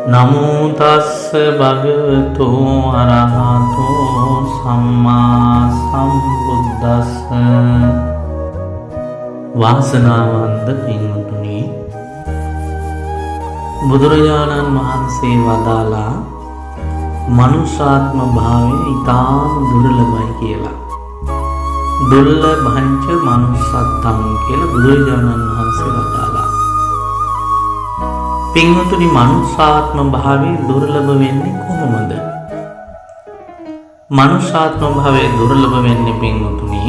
නමෝ තස්ස භගවතු අරහතෝ සම්මා සම්බුද්දස්ස. වාසනාවන්ත පින්වතුනි, බුදුරජාණන් වහන්සේ වදාලා මනුෂ්‍යාත්ම භාවය ඉතාම දුර්ලභයි කියලා. දුර්ලභංච මනුස්සත්තං කියලා බුදුරජාණන් වහන්සේ වදාලා. පින්වතුනි, මනුෂ්‍යාත්ම භාවය දුර්ලභ වෙන්නේ කොහොමද? මනුෂ්‍යාත්ම භාවය දුර්ලභ වෙන්නේ පින්වතුනි,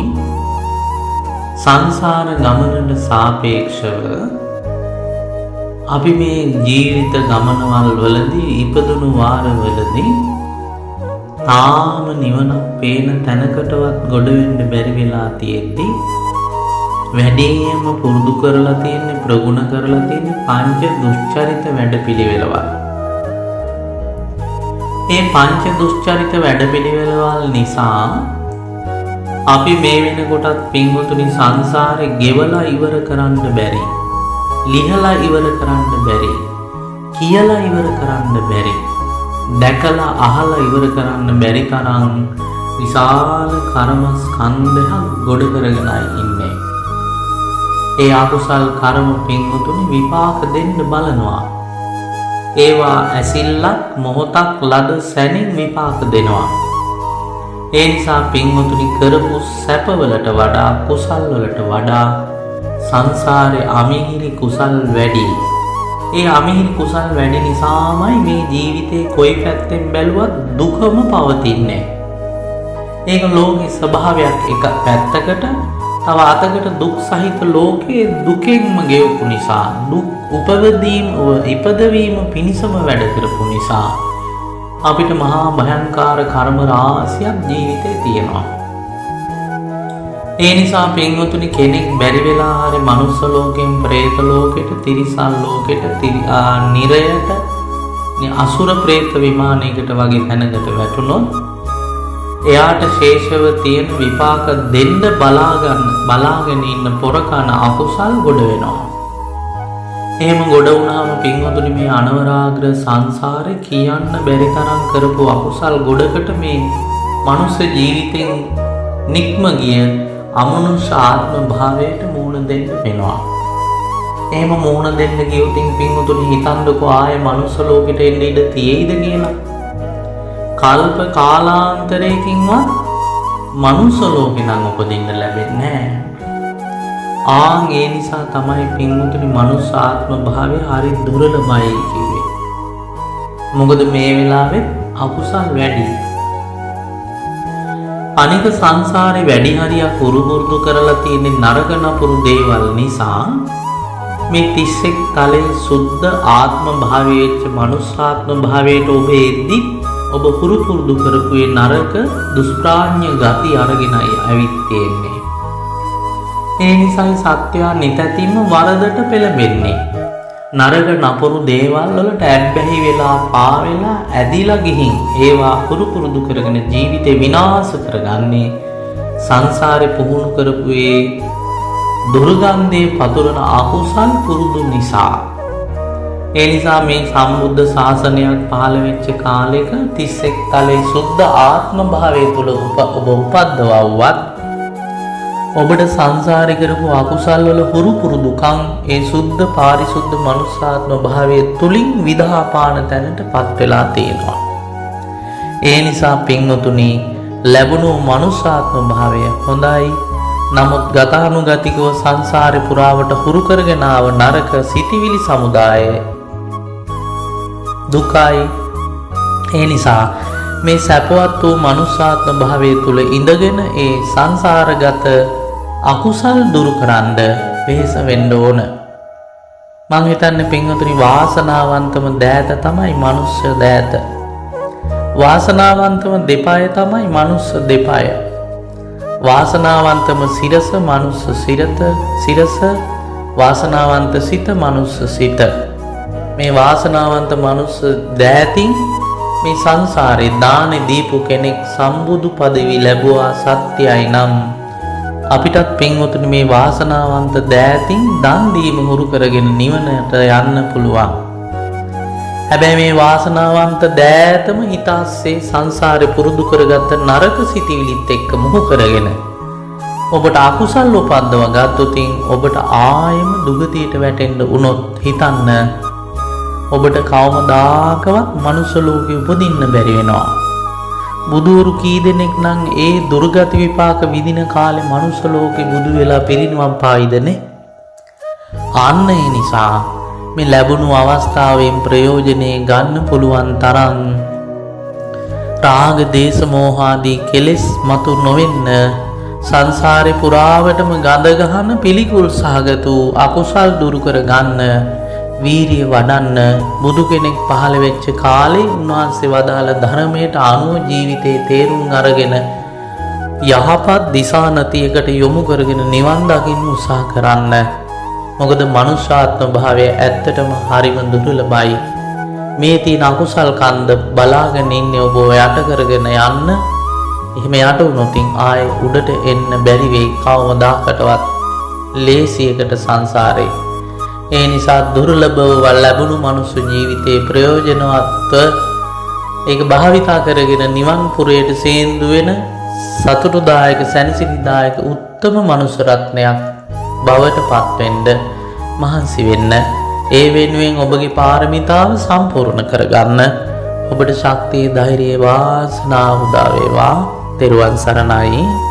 සංසාර ගමනට සාපේක්ෂව අපි මේ ජීවිත ගමනවල් වලදී ඉපදුණු වාරවලදී තාම නිවන පේන තැනකටවත් ගොඩ වෙන්න බැරි වෙලා තියෙද්දි වැඩිම පුරුදු කරලා තියෙන්නේ, ප්‍රගුණ කරලා තියෙන්නේ පංච දුෂ්චරිත වැඩපිළිවෙළවල්. මේ පංච දුෂ්චරිත වැඩපිළිවෙළවල් නිසා අපි මේ වෙනකොටත් පින්වතුනි සංසාරේ ගෙවලා ඉවර කරන්න බැරි, ලිහලා ඉවර කරන්න බැරි, කියලා ඉවර කරන්න බැරි, දැකලා අහලා ඉවර කරන්න බැරි තරම් විශාල කර්ම ස්කන්ධයක් ගොඩ කරගෙනයි ඉන්නේ. ඒ අකුසල් කර්ම පින්වතුනි විපාක දෙන්න බලනවා. ඒවා ඇසිල්ලක් මොහොතක් ලද සැනින් විපාක දෙනවා. ඒ නිසා පින්වතුනි කරපු සැපවලට වඩා කුසල් වලට වඩා සංසාරේ අමිහිරි කුසල් වැඩි. ඒ අමිහිරි කුසල් වැඩි නිසාමයි මේ ජීවිතේ කොයි පැත්තෙන් බැලුවත් දුකම පවතින්නේ. ඒක ලෝකේ ස්වභාවයක්. එක පැත්තකට තව අතකට දුක් සහිත ලෝකයේ දුකෙන්ම ගෙවපු නිසා, දුක් ඉපදවීම පිණිසම වැඩ කරපු නිසා අපිට මහා භයංකාර කර්ම රාශියක් ජීවිතේ තියෙනවා. ඒ නිසා පින්වතුනි, කෙනෙක් බැරි වෙලා හරි මනුස්ස ලෝකෙන් പ്രേත ලෝකෙට, තිරිසන් ලෝකෙට, නිරයට, අසුර പ്രേත විමානයකට වගේ තැනකට වැටුණොත් එයාට ශේෂව තියෙන විපාක දෙන්න බලාගෙන ඉන්න පොරකන අකුසල් ගොඩ වෙනවා. එහෙම ගොඩ වුණාම පින්වතුනි, මේ අනවරාග්‍ර සංසාරේ කියන්න බැරි තරම් කරපු අකුසල් ගොඩකට මේ මනුස්ස ජීවිතෙන් නික්ම ගිය අමනුෂ්‍ය ආත්ම භාවයට මූණ දෙන්න වෙනවා. එහෙම මූණ දෙන්න ගියොත් පින්වතුනි හිතන්නකෝ ආයේ මනුස්ස ලෝකෙට එන්න ඉඩ තියෙයිද කියලා. කල්ප කාලාන්තරයකින්වත් මනුස්ස ලෝකේ නම් උපදින්න ලැබෙන්නේ නැහැ. ඒ නිසා තමයි පින්වතුනි මනුස්ස ආත්ම භාවය හරි දුර්ලභයි කිව්වේ. මොකද මේ වෙලාවේ අකුසල් වැඩි. අනික සංසාරේ වැඩි හරියක් උරුමුරුදු කරලා තියෙන නරක නපුරු දේවල් නිසා මේ 31 තලයේ සුද්ධ ආත්ම භාවයේච්ච මනුස්සාත්ම භාවයට ඔබ එද්දි ඔබ පුරුදු කරපු ඒ නරක දුෂ්ප්‍රාඥ ගති අරගෙනයි ඇවිත් තියෙන්නේ. ඒ නිසායි සත්‍යය නිතැතින්ම වරදට පෙළඹෙන්නේ. නරක නපුරු දේවල් වලට ඇබ්බැහි වෙලා පාවෙලා ඇදිලා ගිහින් ඒවා පුරුදු කරගෙන ජීවිතේ විනාශ කරගන්නේ සංසාරේ පුහුණු කරපු ඒ දුර්ගන්ධේ පතුරන අකුසල් පුරුදු නිසා. ඒ නිසා මේ සම්බුද්ධ ශාසනයක් පහළ වෙච්ච කාලෙක 31 තලයේ සුද්ධ ආත්ම භාවය තුල ඔබ උපද්දවවත් ඔබට සංසාරේ කරපු අකුසල් වල හුරු පුරුදුකම් ඒ සුද්ධ පාරිශුද්ධ මනුස්සාත්ම භාවයේ තුලින් විදහාපාන තැනටපත් වෙලා තියෙනවා. ඒ නිසා පින්වතුනි, ලැබුණු මනුස්සාත්ම භාවය හොඳයි. නමුත් ගතානුගතිකව සංසාරේ පුරාවට හුරු කරගෙන ආව නරක සිටිවිලි සමුදාය දුකයි. ඒ නිසා මේ සැපවත් වූ මනුස්සාත්ම භාවයේ තුල ඉඳගෙන ඒ සංසාරගත අකුසල් දුරු කරන්න වෙහෙස වෙන්න ඕන. මං හිතන්නේ පින්වතුනි, වාසනාවන්තම දෑත තමයි මනුස්ස දෑත. වාසනාවන්තම දෙපාය තමයි මනුස්ස දෙපාය. වාසනාවන්තම සිරස මනුස්ස සිරස, වාසනාවන්ත සිත මනුස්ස සිත. මේ වාසනාවන්ත මනුස්ස දෑතින් මේ සංසාරේ දානෙ දීපු කෙනෙක් සම්බුදු පදවි ලැබුවා සත්‍යයි නම් අපිටත් පින්වතුනි මේ වාසනාවන්ත දෑතින් දන් දීම හුරු කරගෙන නිවනට යන්න පුළුවන්. හැබැයි මේ වාසනාවන්ත දෑතම හිතාස්සේ සංසාරේ පුරුදු කරගත්ත නරක සිතිවිලිත් එක්ක මුහු කරගෙන ඔබට අකුසල් උපද්දව ගත්තොතින් ඔබට ආයෙම දුගතියට වැටෙන්න වුණොත් හිතන්න ඔබට කවමදාකවත් මනුස්ස ලෝකෙ උපදින්න බැරි වෙනවා. බුදුරු කී දෙනෙක් නම් ඒ දුර්ගති විපාක විඳින කාලේ මනුස්ස ලෝකෙ බුදු වෙලා පිරිනිවන් පායිදනේ. අන්න ඒ නිසා මේ ලැබුණු අවස්ථාවෙන් ප්‍රයෝජනේ ගන්න පුළුවන් තරම් රාග දේශ මෝහ ආදී කෙලෙස් මතු නොවෙන්න සංසාරේ පුරාවටම ගඳ ගහන පිළිකුල් සහගත වූ අකුසල් දුරු කර ගන්න වීරිය වඩන්න බුදු කෙනෙක් පහළ වෙච්ච කාලේ උන්වහන්සේ වදාළ ධර්මයට අනුව ජීවිතේ තේරුම් අරගෙන යහපත් දිශානතියකට යොමු කරගෙන නිවන් දකින්න උත්සාහ කරන්න. මොකද මනුෂ්‍යාත්ම භාවය ඇත්තටම හරිම දුර්ලභයි. මේ තියෙන අකුසල් කන්ද බලාගෙන ඉන්නේ ඔබ යට කරගෙන යන්න. එහෙම යට වුණොත් ආයේ උඩට එන්න බැරි වෙයි කවමදාකටවත් ලේසියකට සංසාරේ. ඒ නිසා දුර්ලභව ලැබුණු මනුස්ස ජීවිතේ ප්‍රයෝජනවත් ඒක භාවිතා කරගෙන නිවන් පුරයට සේන්දු වෙන සතුටුදායක සැනසෙලිදායක උත්තම මනුස්ස රත්නයක් බවට පත් වෙන්න මහන්සි වෙන්න. ඒ වෙනුවෙන් ඔබගේ පාරමිතාව සම්පූර්ණ කරගන්න ඔබට ශක්තිය ධෛර්යය වාසනාව උදා වේවා. තෙරුවන් සරණයි.